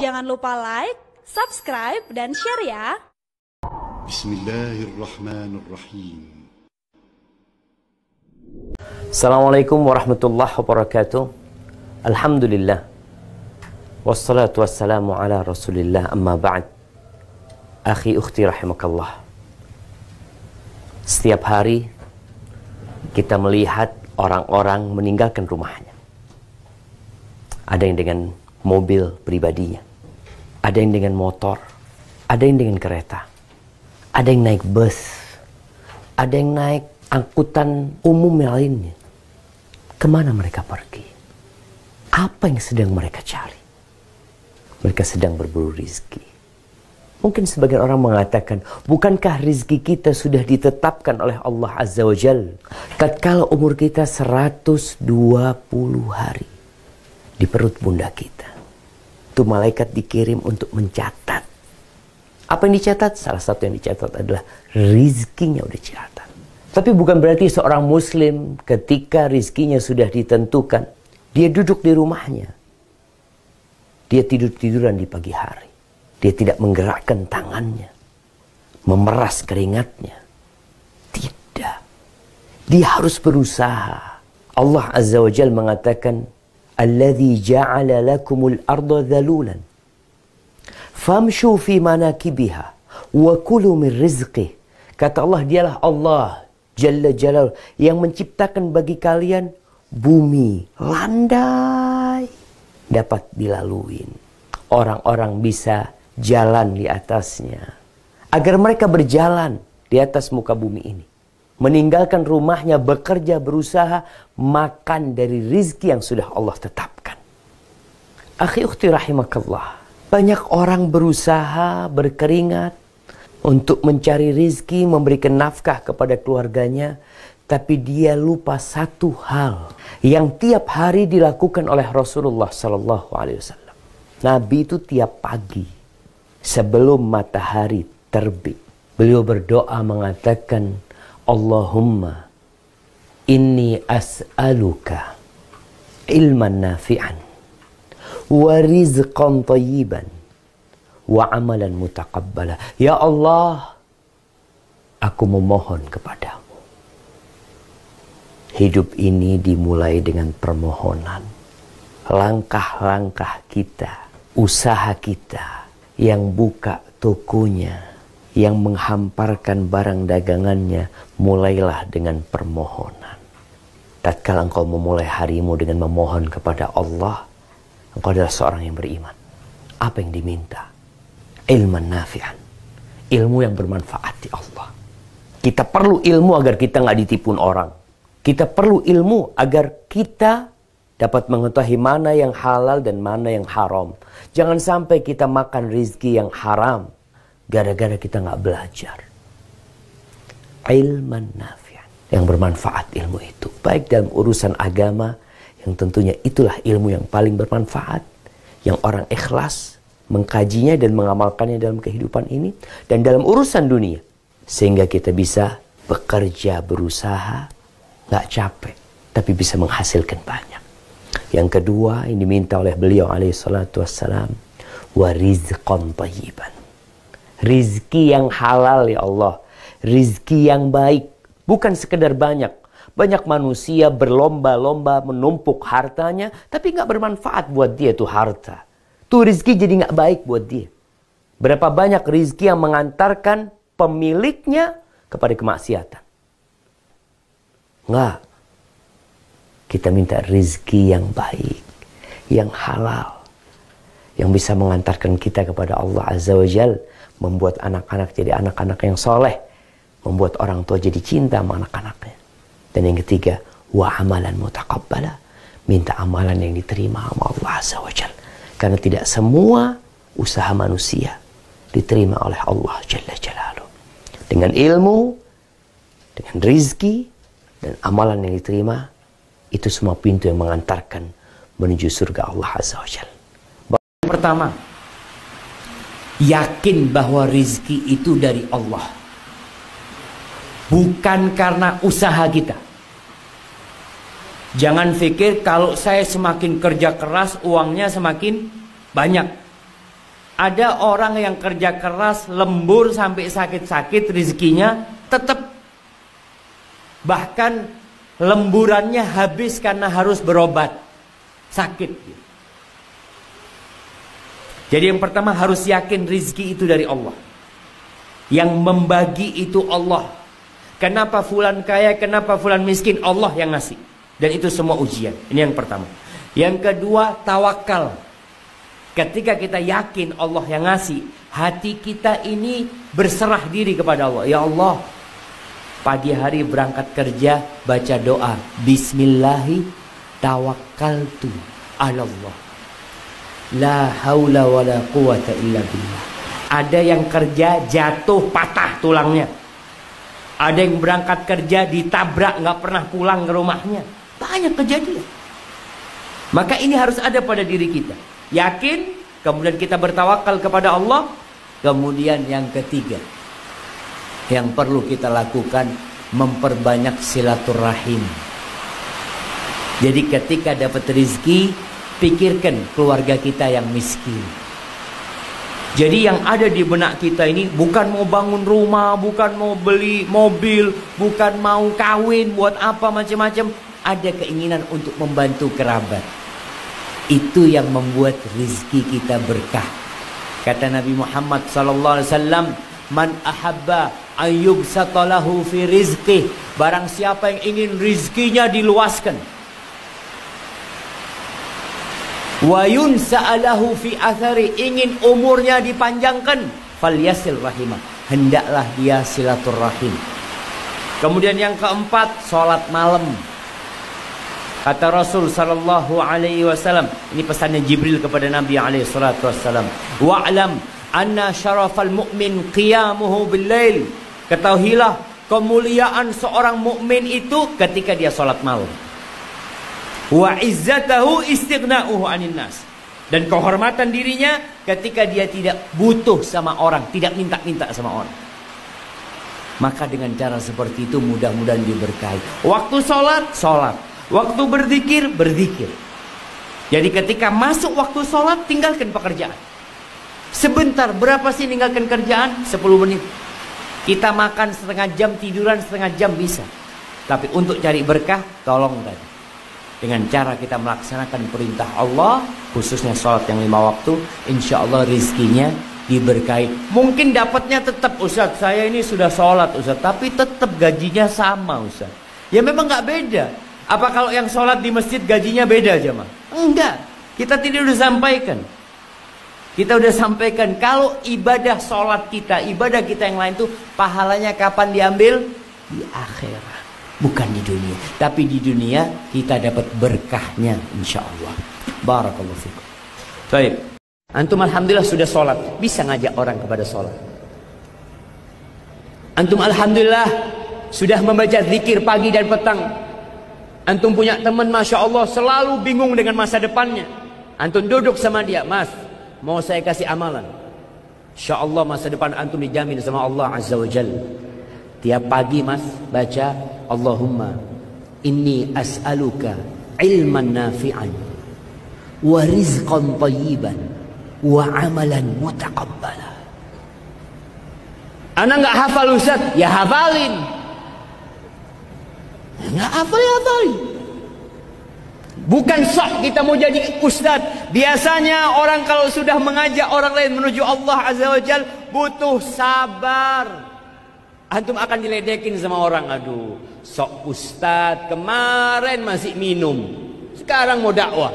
Jangan lupa like, subscribe, dan share ya. Bismillahirrahmanirrahim. Assalamualaikum warahmatullahi wabarakatuh. Alhamdulillah. Wassalatu wassalamu ala rasulillah, amma ba'd. Akhi ukhti rahimakallah. Setiap hari kita melihat orang-orang meninggalkan rumahnya. Ada yang dengan mobil pribadinya, ada yang dengan motor, ada yang dengan kereta, ada yang naik bus, ada yang naik angkutan umum yang lainnya. Kemana mereka pergi? Apa yang sedang mereka cari? Mereka sedang berburu rizki. Mungkin sebagian orang mengatakan, bukankah rizki kita sudah ditetapkan oleh Allah Azza wa Jal tatkala umur kita 120 hari di perut bunda kita? Itu malaikat dikirim untuk mencatat. Apa yang dicatat? Salah satu yang dicatat adalah rizkinya udah dicatat. Tapi bukan berarti seorang muslim ketika rizkinya sudah ditentukan, dia duduk di rumahnya, dia tidur-tiduran di pagi hari. Dia tidak menggerakkan tangannya, memeras keringatnya. Tidak. Dia harus berusaha. Allah Azza wa Jalla mengatakan, "Alladzi ja'ala lakumul arda dhalulan. Famshu fi manakibiha wa kulu min rizqih." Kata Allah, dialah Allah Jalla Jalal yang menciptakan bagi kalian bumi landai, dapat dilaluin. Orang-orang bisa jalan di atasnya. Agar mereka berjalan di atas muka bumi ini. Meninggalkan rumahnya, bekerja, berusaha, makan dari rizki yang sudah Allah tetapkan. Akhi ukhti rahimakallah. Banyak orang berusaha, berkeringat untuk mencari rizki, memberikan nafkah kepada keluarganya. Tapi dia lupa satu hal yang tiap hari dilakukan oleh Rasulullah SAW. Nabi itu tiap pagi sebelum matahari terbit, beliau berdoa mengatakan, Allahumma inni as'aluka ilman nafi'an wa rizqan tayyiban wa amalan mutaqabbala. Ya Allah, aku memohon kepadamu. Hidup ini dimulai dengan permohonan. Langkah-langkah kita, usaha kita, yang buka tokonya, yang menghamparkan barang dagangannya, mulailah dengan permohonan. Tatkala engkau memulai harimu dengan memohon kepada Allah, engkau adalah seorang yang beriman. Apa yang diminta? Ilman nafi'an. Ilmu yang bermanfaat di Allah. Kita perlu ilmu agar kita nggak ditipu orang. Kita perlu ilmu agar kita dapat mengetahui mana yang halal dan mana yang haram. Jangan sampai kita makan rizki yang haram gara-gara kita nggak belajar. Ilman nafi'an. Yang bermanfaat ilmu itu. Baik dalam urusan agama, yang tentunya itulah ilmu yang paling bermanfaat. Yang orang ikhlas mengkajinya dan mengamalkannya dalam kehidupan ini. Dan dalam urusan dunia. Sehingga kita bisa bekerja, berusaha, nggak capek, tapi bisa menghasilkan banyak. Yang kedua yang diminta oleh beliau alaihi salatu wassalam, wa rizqan tayyiban. Rizki yang halal ya Allah. Rizki yang baik. Bukan sekedar banyak. Banyak manusia berlomba-lomba menumpuk hartanya, tapi nggak bermanfaat buat dia tuh harta. Tuh rizki jadi nggak baik buat dia. Berapa banyak rizki yang mengantarkan pemiliknya kepada kemaksiatan. Nggak. Kita minta rizki yang baik, yang halal, yang bisa mengantarkan kita kepada Allah Azza wa Jal, membuat anak-anak jadi anak-anak yang soleh, membuat orang tua jadi cinta sama anak-anaknya. Dan yang ketiga, wa amalan mutaqabbala, minta amalan yang diterima sama Allah Azza wa Jal. Karena tidak semua usaha manusia diterima oleh Allah Jalla Jalaluh. Dengan ilmu, dengan rizki, dan amalan yang diterima, itu semua pintu yang mengantarkan menuju surga Allah Azza wa Jalla. Pertama, yakin bahwa rizki itu dari Allah. Bukan karena usaha kita. Jangan pikir kalau saya semakin kerja keras, uangnya semakin banyak. Ada orang yang kerja keras, lembur sampai sakit-sakit rezekinya tetap. Bahkan lemburannya habis karena harus berobat. Sakit. Jadi yang pertama harus yakin rezeki itu dari Allah. Yang membagi itu Allah. Kenapa fulan kaya, kenapa fulan miskin? Allah yang ngasih. Dan itu semua ujian. Ini yang pertama. Yang kedua, tawakal. Ketika kita yakin Allah yang ngasih, hati kita ini berserah diri kepada Allah. Ya Allah, pagi hari berangkat kerja, baca doa. Bismillahi tawakkaltu ala Allah. La haula wa la quwata illa billah. Ada yang kerja jatuh patah tulangnya. Ada yang berangkat kerja ditabrak gak pernah pulang ke rumahnya. Banyak kejadian. Maka ini harus ada pada diri kita. Yakin, kemudian kita bertawakal kepada Allah. Kemudian yang ketiga yang perlu kita lakukan, memperbanyak silaturahim. Jadi ketika dapat rezeki, pikirkan keluarga kita yang miskin. Jadi yang ada di benak kita ini bukan mau bangun rumah, bukan mau beli mobil, bukan mau kawin, buat apa macam-macam. Ada keinginan untuk membantu kerabat. Itu yang membuat rezeki kita berkah. Kata Nabi Muhammad SAW, man ahabba ayyubsata lahu fi rizqih. Barang siapa yang ingin rizkinya diluaskan, wa yunsa'alahu fi athari, ingin umurnya dipanjangkan, falyasil rahimah, hendaklah dia silaturahim. Kemudian yang keempat, sholat malam. Kata Rasul sallallahu alaihi wasallam, ini pesannya Jibril kepada Nabi alaihi salatu wasallam, wa'lam anna syarafal mu'min qiyamuhu bil lail. Ketahuilah kemuliaan seorang mukmin itu ketika dia salat malam. Wa izzatahu istighna'uhu 'anil nas. Dan kehormatan dirinya ketika dia tidak butuh sama orang, tidak minta-minta sama orang. Maka dengan cara seperti itu mudah-mudahan diberkahi. Waktu salat, salat. Waktu berzikir, berzikir. Jadi ketika masuk waktu sholat, tinggalkan pekerjaan. Sebentar, berapa sih tinggalkan kerjaan? 10 menit. Kita makan setengah jam, tiduran setengah jam bisa. Tapi untuk cari berkah, tolong tadi. Dengan cara kita melaksanakan perintah Allah, khususnya sholat yang 5 waktu, insya Allah rizkinya diberkahi. Mungkin dapatnya tetap, Ustaz, saya ini sudah sholat, Ustaz, tapi tetap gajinya sama, Ustaz. Ya memang nggak beda. Apa kalau yang sholat di masjid gajinya beda aja, mah? Enggak. Kita tidak udah sampaikan. Kita udah sampaikan kalau ibadah sholat kita, ibadah kita yang lain tuh pahalanya kapan diambil? Di akhirat, bukan di dunia. Tapi di dunia kita dapat berkahnya, insya Allah. Barakallahu fikum. Baik. Antum alhamdulillah sudah sholat, bisa ngajak orang kepada sholat. Antum alhamdulillah sudah membaca zikir pagi dan petang. Antum punya teman Masya Allah selalu bingung dengan masa depannya. Antum duduk sama dia, Mas, mau saya kasih amalan. Insya Allah masa depan antum dijamin sama Allah Azza wa Jalla. Tiap pagi Mas baca, Allahumma inni as'aluka ilman nafi'an wa rizqan tayyiban wa amalan mutaqabbala. Anak gak hafal Ustaz, ya hafalin. Nggak hafal ya hafalin. Bukan sok kita mau jadi ustaz. Biasanya orang kalau sudah mengajak orang lain menuju Allah Azza wa Jalla butuh sabar. Antum akan diledekin sama orang. Aduh, sok ustaz kemarin masih minum, sekarang mau dakwah.